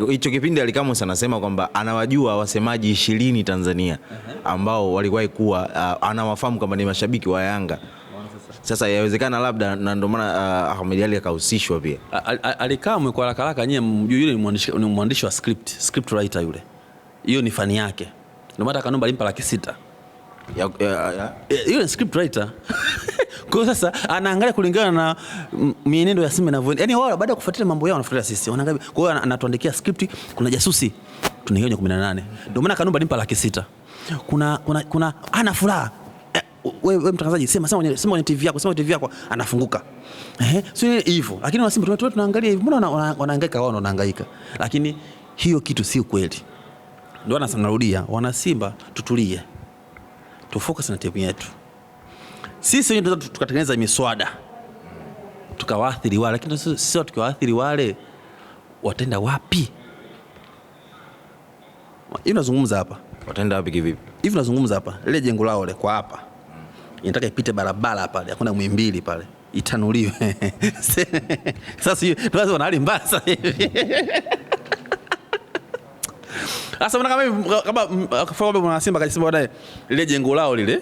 hicho kipindi Ally Kamwe anasema kwamba anawajua wasemaji 20 Tanzania ambao walikuwa anawafahamu kama ni mashabiki wa Yanga. Sasa yawezekana labda na ndio maana Ahmed Ally akahusishwa pia. Ally Kamwe kwa haraka nyewe mjue yule ni mwandishi wa script writer yule. Hiyo ni fani yake. Ndio maana Kanumba alimpa $600,000. Yule script writer. Kwa sasa anaangalia kulingana na mienendo ya Simba inavyoenda. Yaani wao baada ya kufuatilia mambo yao wanafuatilia sisi. Wanaangalia. Kwa hiyo anatuandikia script, kuna jasusi. Tunahiyo 18. Ndio maana Kanumba alimpa $600,000. Kuna ana furaha. Wewe mtangazaji sema kwenye TV yako anafunguka. Sio hivyo. Lakini Simba tunaangalia hivi, mbona wanahangaika wao wanahangaika. Lakini hiyo kitu si kweli. Ndio narudia, wana Simba tutulie. Tufocus na timu yetu. Sisi wenyewe tukatengeneza miswada. Tukawaathiri wale, lakini sisi tukiwaathiri wale wataenda wapi? Hivi nazungumza hapa. Wataenda wapi kivipi? Hivi nazungumza hapa. Ile jengo lao ile kwa hapa. Inataka ipite barabara pale, hakuna Muhimbili pale. Itanuliwe. Sasa hiyo tuanze na hali mbaya sasa hivi. Sasa kama mwana Simba akasema baadaye lile jengo lao lile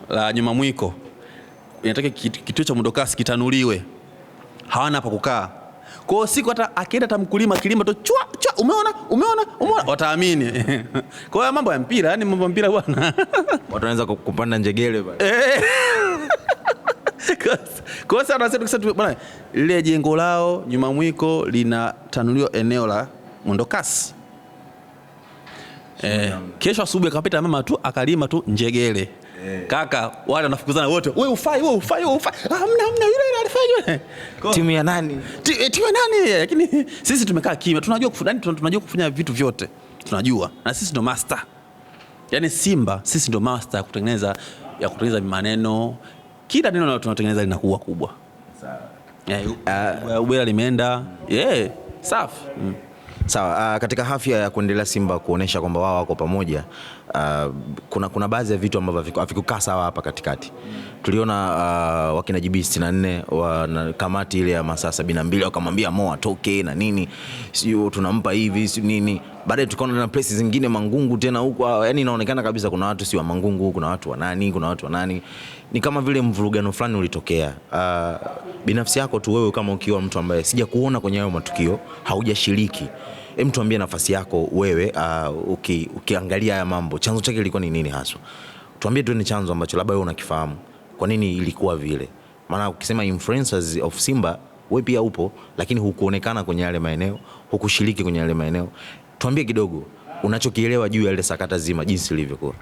la nyuma mwiko inataka kituo cha mwendokasi kitanuliwe. Hawana hapa kukaa. Kwa hiyo siku hata akienda tamkulima kilima tu chwa umeona wataamini. Kwa hiyo mambo ya mpira, yani mambo ya mpira bwana. Watu wanaanza kupanda njegele pale. Kwa hiyo sasa tunasema bwana lile jengo lao nyuma mwiko linatanuliwa eneo la mwendokasi. Kesho asubuhi akapita mama tu akalima tu njegele. Kaka wale wanafukuzana wote. Wewe ufai. Hamna yule alifanya. Timu ya nani? Timu ya nani? Lakini sisi tumekaa kimya. Tunajua kufanya vitu vyote. Tunajua. Na sisi ndo master. Yaani Simba sisi ndo master ya kutengeneza maneno. Kila neno tunatengeneza linakuwa kubwa. Sawa. Ubela limeenda. Safi. Sawa, katika hafla ya kuendelea Simba kuonesha kwamba wao wako pamoja, kuna baadhi ya vitu ambavyo havikukaa sawa hapa katikati. Tuliona wakina JB 64 na kamati ile ya masaa 72 wakamwambia Mo atoke na nini, sio tunampa hivi sio nini. Baadaye tukaona na places zingine Mangungu tena huko, yani inaonekana kabisa kuna watu si wa Mangungu, kuna watu wa nani, ni kama vile mvurugano fulani ulitokea. Binafsi yako tu wewe kama ukiwa mtu ambaye sija kuona kwenye hayo matukio, haujashiriki, hem tuambie nafasi yako wewe, ukiangalia haya mambo, chanzo chake kilikuwa ni nini hasa? Tuambie tu ni chanzo ambacho labda wewe unakifahamu. Kwa nini ilikuwa vile? Maana ukisema influencers of Simba wewe pia upo, lakini hukuonekana kwenye yale maeneo, hukushiriki kwenye yale maeneo. Tuambie kidogo unachokielewa juu ya ile sakata zima jinsi lilivyokuwa.